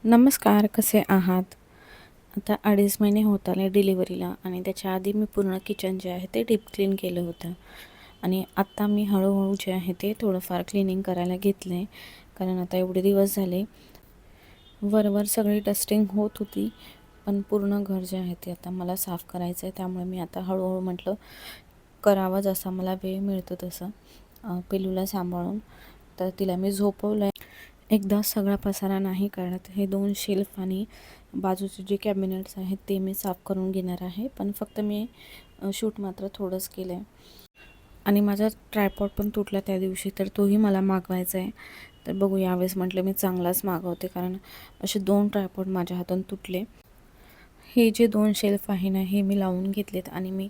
नमस्कार, कसे आहात? आता 2.5 महिने होत आले डिलिव्हरीला आणि त्याच्या आधी मी पूर्ण किचन जे आहे ते डीप क्लीन केलं होतं. आणि आत्ता मी हळूहळू जे आहे ते थोडंफार क्लिनिंग करायला घेतलं आहे. कारण आता एवढे दिवस झाले वरवर सगळी डस्टिंग होत होती, पण पूर्ण घर जे आहे ते आता मला साफ करायचं आहे. त्यामुळे मी आता हळूहळू म्हटलं करावं, जसा मला वेळ मिळतो तसं पिलूला सांभाळून. तर तिला मी झोपवलं आहे. एकदा सगळा पसारा नाही करत. हे 2 शेल्फ आणि बाजूचे जे कॅबिनेट्स आहेत ते मी साफ करून घेणार आहे. पण फक्त मी शूट मात्र थोडंच केलं आहे. आणि माझा ट्रायपॉड पण तुटला त्या दिवशी, तर तोही मला मागवायचा आहे. तर बघू, यावेळेस म्हटलं मी चांगलाच मागवते, कारण असे 2 ट्रायपॉड माझ्या हातून तुटले. हे जे 2 शेल्फ आहे ना, हे मी लावून घेतलेत आणि मी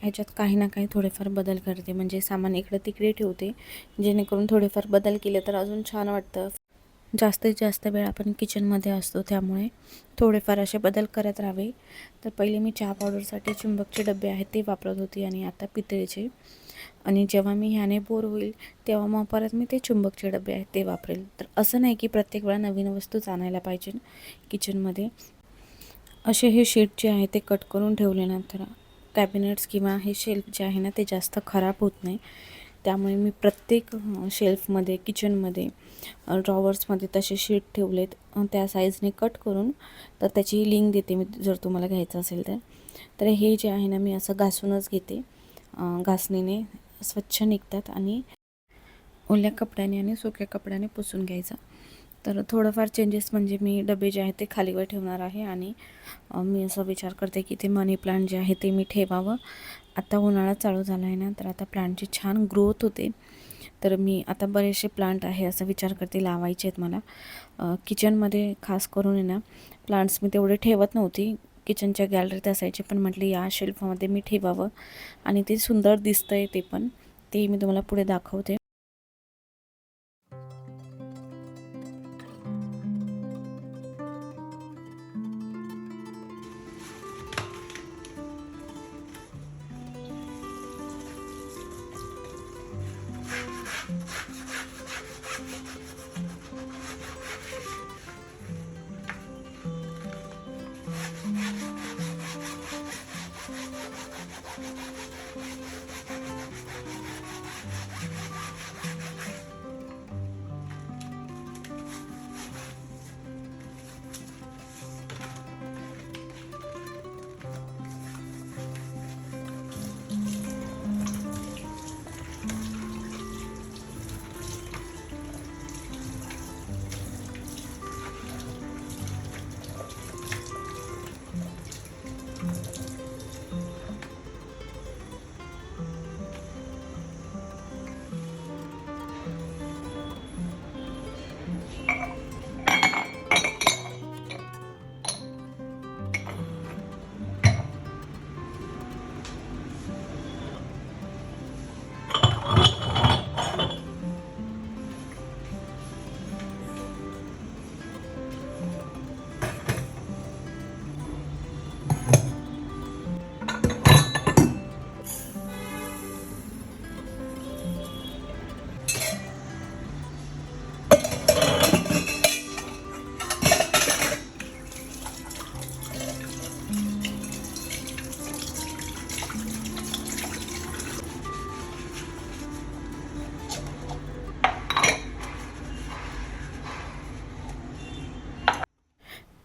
ह्याच्यात काही ना काही थोडेफार बदल करते. म्हणजे सामान इकडे तिकडे ठेवते, जेणेकरून थोडेफार बदल केले तर अजून छान वाटतं. जास्तीत जास्त वेळ आपण किचनमध्ये असतो, त्यामुळे थोडेफार असे बदल करत राहावे. तर पहिले मी चहा पावडरसाठी चुंबकचे डबे आहेत ते वापरत होती आणि आता पितळेचे. आणि जेव्हा मी ह्याने बोर होईल तेव्हा मग परत मी ते चुंबकचे डबे आहेत ते वापरेल. तर असं नाही की प्रत्येक वेळा नवीन वस्तूच आणायला पाहिजे किचनमध्ये. असे हे शीट जे आहे ते कट करून ठेवले ना, तर कॅबिनेट्स किंवा हे शेल्फ जे आहे ना ते जास्त खराब होत नाही. त्यामुळे मी प्रत्येक शेल्फमध्ये, किचनमध्ये, ड्रॉवर्समध्ये तसे शीट ठेवलेत त्या साईजने कट करून. तर त्याची लिंक देते मी जर तुम्हाला घ्यायचं असेल तर. तर हे जे आहे ना मी असं घासूनच घेते. घासणीने स्वच्छ निघतात आणि ओल्या कपड्याने आणि सुक्या कपड्याने पुसून घ्यायचं. तर थोडंफार चेंजेस म्हणजे मी डबे जे आहेत ते खालीवर ठेवणार आहे. आणि मी असा विचार करते की ते मनी प्लांट जे आहे ते मी ठेवावं. आता उन्हाळा चालू झाला आहे ना, तर आता प्लांटची छान ग्रोथ होते. तर मी आता बरेचसे प्लांट आहे असा विचार करते लावायचे आहेत मला. किचनमध्ये खास करून आहे ना, प्लांट्स मी तेवढे ठेवत नव्हती. किचनच्या गॅलरीत असायचे, पण म्हटले या शेल्फमध्ये मी ठेवावं आणि ते सुंदर दिसतं आहे. ते पण ते मी तुम्हाला पुढे दाखवते.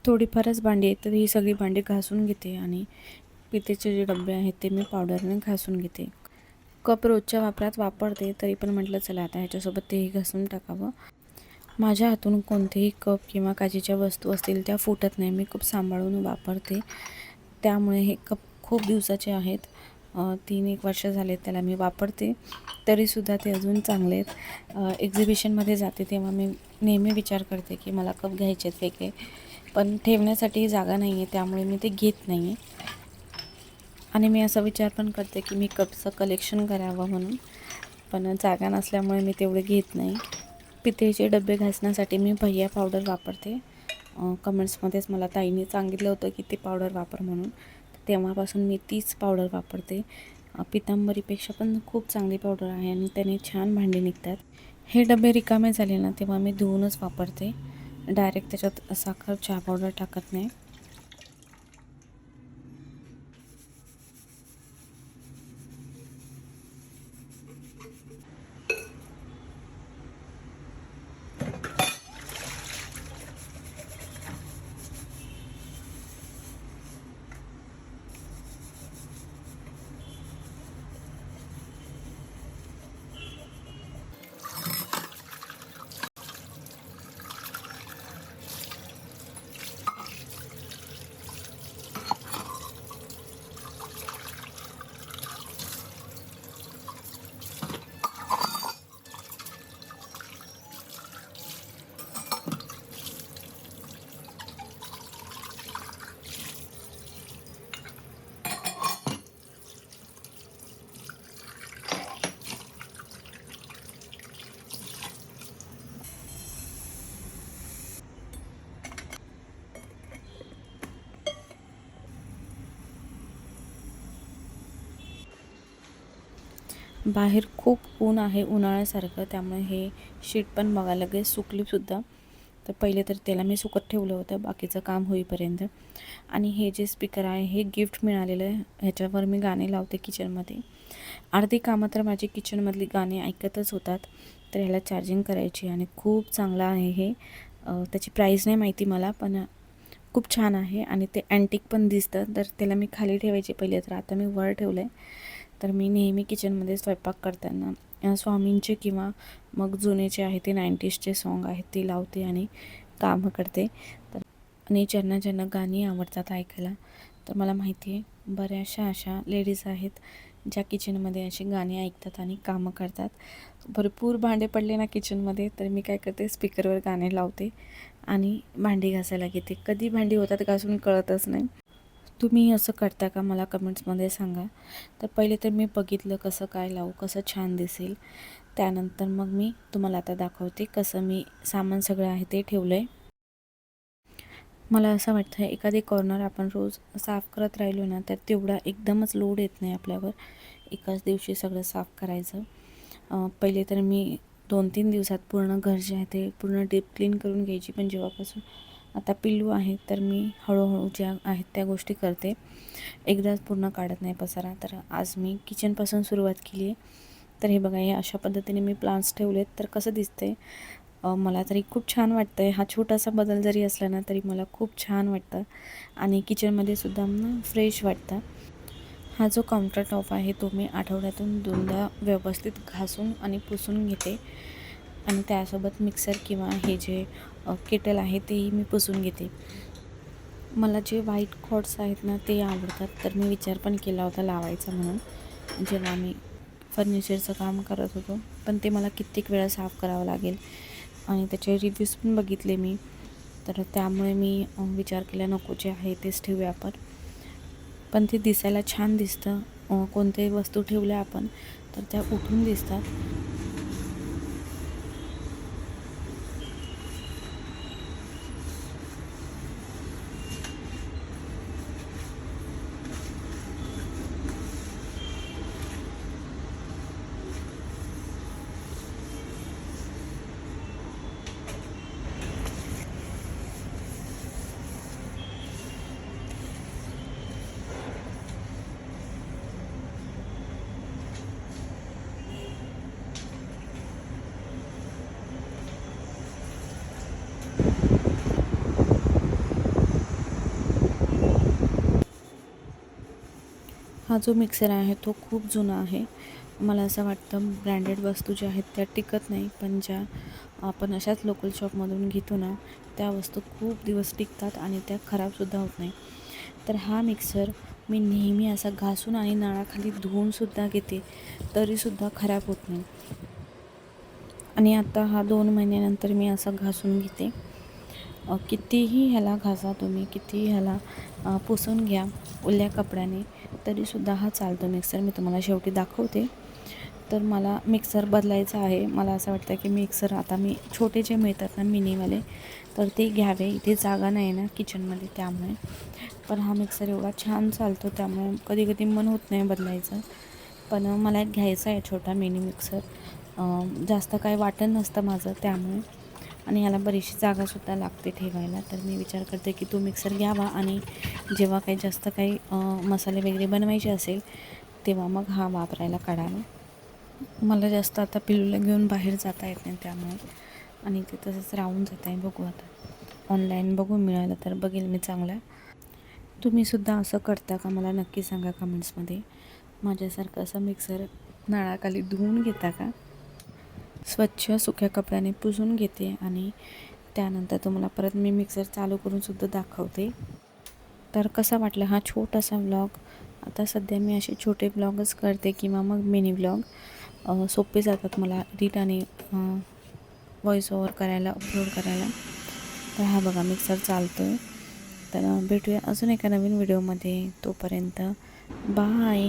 थोडीफारच भांडी आहेत, तर ही सगळी भांडी घासून घेते आणि पितेचे जे डबे आहेत ते मी पावडरने घासून घेते. कप रोजच्या वापरात वापरते, तरी पण म्हटलं चला आता ह्याच्यासोबत तेही घासून टाकावं. माझ्या हातून कोणतेही कप किंवा काचेच्या वस्तू असतील त्या फुटत नाही. मी खूप सांभाळून वापरते, त्यामुळे हे कप खूप दिवसाचे आहेत. 3-1 वर्ष झाले त्याला मी वापरते, तरीसुद्धा ते अजून चांगले आहेत. एक्झिबिशनमध्ये जाते तेव्हा मी नेहमी विचार करते की मला कप घ्यायचे आहेत वेगळे, पण ठेवण्यासाठी जागा नाही आहे, त्यामुळे मी ते घेत नाही आहे. आणि मी असा विचार पण करते की मी कपचं कलेक्शन करावं म्हणून, पण जागा नसल्यामुळे मी तेवढे घेत नाही. पितळेचे डबे घासण्यासाठी मी भैया पावडर वापरते. कमेंट्समध्येच मला ताईने सांगितलं होतं की ते पावडर वापर म्हणून, तेव्हापासून मी तीच पावडर वापरते. पितांबरीपेक्षा पण खूप चांगली पावडर आहे आणि त्याने छान भांडी निघतात. हे डबे रिकामे झाले ना तेव्हा मी धुवूनच वापरते. डायरेक्ट त्याच्यात साखर, चहा पावडर टाकत नाही. बाहेर खूप ऊन आहे उन्हाळ्यासारखं, त्यामुळे हे शीट पण बघायला लगेच सुकलीसुद्धा. तर पहिले तर त्याला मी सुकत ठेवलं होतं बाकीचं काम होईपर्यंत. आणि हे जे स्पीकर आहे हे गिफ्ट मिळालेलं आहे. ह्याच्यावर मी गाणे लावते किचनमध्ये. अर्धी कामं तर माझी किचनमधली गाणी ऐकतच होतात. तर ह्याला चार्जिंग करायची आणि खूप चांगलं आहे हे. त्याची प्राईस नाही माहिती मला, पण खूप छान आहे आणि ते अँटिक पण दिसतं. तर त्याला मी खाली ठेवायचे पहिले, तर आता मी वर ठेवलं आहे. तर मी नेहमी किचनमध्ये स्वयंपाक करताना स्वामींचे किंवा मग जुने जे आहे ते 90sचे सॉन्ग आहेत ते लावते आणि कामं करते. तर आणि ज्यांना ज्यांना गाणी आवडतात ऐकायला, तर मला माहिती आहे बऱ्याचशा अशा लेडीज आहेत ज्या किचनमध्ये अशी गाणी ऐकतात आणि कामं करतात. भरपूर भांडे पडले ना किचनमध्ये, तर मी काय करते स्पीकरवर गाणे लावते आणि भांडी घासायला घेते. कधी भांडी होतात घासून कळतच नाही. तुम्ही असं करता का मला कमेंट्समध्ये सांगा. तर पहिले तर मी बघितलं कसं काय लावू, कसं छान दिसेल. त्यानंतर मग मी तुम्हाला आता दाखवते कसं मी सामान सगळं आहे ते ठेवलं आहे. मला असं वाटतं एखादी कॉर्नर आपण रोज साफ करत राहिलो ना, तर तेवढा एकदमच लोड येत नाही आपल्यावर एकाच दिवशी सगळं साफ करायचं. पहिले तर मी 2-3 दिवसात पूर्ण घर जे आहे ते पूर्ण डीप क्लीन करून घ्यायची. पण जेव्हापासून आता पिल्लू आहे तर मी हळूहळू ज्या आहेत त्या गोष्टी करते. एकदाच पूर्ण काढत नाही पसारा. तर आज मी किचनपासून सुरुवात केली आहे. तर हे बघा, हे अशा पद्धतीने मी प्लांट्स ठेवलेत. तर कसं दिसतंय मला तरी खूप छान वाटतं आहे. हा छोटासा बदल जरी असला ना तरी मला खूप छान वाटतं आणि किचनमध्ये सुद्धा फ्रेश वाटतं. हा जो काउंटर टॉप आहे तो मी आठवड्यातून 2दा व्यवस्थित घासून आणि पुसून घेते आणि त्यासोबत मिक्सर किंवा हे जे केटल आहे तेही मी पुसून घेते. मला जे व्हाईट कॉर्ड्स आहेत ना ते आवडतात, तर मी विचार पण केला होता लावायचा म्हणून जेव्हा मी फर्निचरचं काम करत होतो. पण ते मला कित्येक वेळा साफ करावं लागेल आणि त्याचे रिव्ह्यूज पण बघितले मी. तर त्यामुळे मी विचार केला नको, जे आहे तेच ठेवूया आपण. पण ते दिसायला छान दिसतं. कोणत्याही वस्तू ठेवल्या आपण तर त्या उठून दिसतात. हा जो मिक्सर आहे तो खूप जुना आहे. मला असं वाटतं ब्रँडेड वस्तू ज्या आहेत त्या टिकत नाही, पण ज्या आपण अशाच लोकल शॉपमधून घेतो ना त्या वस्तू खूप दिवस टिकतात आणि त्या खराबसुद्धा होत नाही. तर हा मिक्सर मी नेहमी असा घासून आणि नळाखाली धुवूनसुद्धा घेते, तरीसुद्धा खराब होत नाही. आणि आता हा 2 महिन्यानंतर मी असा घासून घेते. कितीही ह्याला घासा तुम्ही, कितीही ह्याला पुसून घ्या ओल्या कपड्याने, तरीसुद्धा हा चालतो मिक्सर. मी तुम्हाला शेवटी दाखवते. तर मला मिक्सर बदलायचा आहे. मला असं वाटतं की मिक्सर आता मी छोटे जे मिळतात ना मिनीवाले, तर ते घ्यावे. इथे जागा नाही ना किचनमध्ये त्यामुळे. पण हा मिक्सर एवढा छान चालतो त्यामुळे कधी कधी मन होत नाही बदलायचं. पण मला एक घ्यायचा आहे छोटा मिनी मिक्सर. जास्त काय वाटण नसतं माझं त्यामुळे. आणि ह्याला बरीचशी जागासुद्धा लागते ठेवायला. तर मी विचार करते की तो मिक्सर घ्यावा आणि जेव्हा काही जास्त काही मसाले वगैरे बनवायचे असेल तेव्हा मग हा वापरायला काढावा. मला जास्त आता पिल्लूला घेऊन बाहेर जाता येत नाही त्यामुळे, आणि ते तसंच राहून जात आहे. बघू आता ऑनलाईन बघून मिळालं तर बघेल मी चांगला. तुम्हीसुद्धा असं करता का मला नक्की सांगा कमेंट्समध्ये. माझ्यासारखं असं मिक्सर नळाखाली धुवून घेता का? स्वच्छ सुक्या कपड्याने पुसून घेते आणि त्यानंतर तुम्हाला परत मी मिक्सर चालू करूनसुद्धा दाखवते. तर कसा वाटला हा छोटासा व्लॉग. आता सध्या मी असे छोटे व्लॉगच करते किंवा मग मिनी व्लॉग सोपे जातात मला एडिट आणि व्हॉईस ओव्हर करायला, अपलोड करायला. तर हा बघा मिक्सर चालतो आहे. तर भेटूया अजून एका नवीन व्हिडिओमध्ये. तोपर्यंत बाय.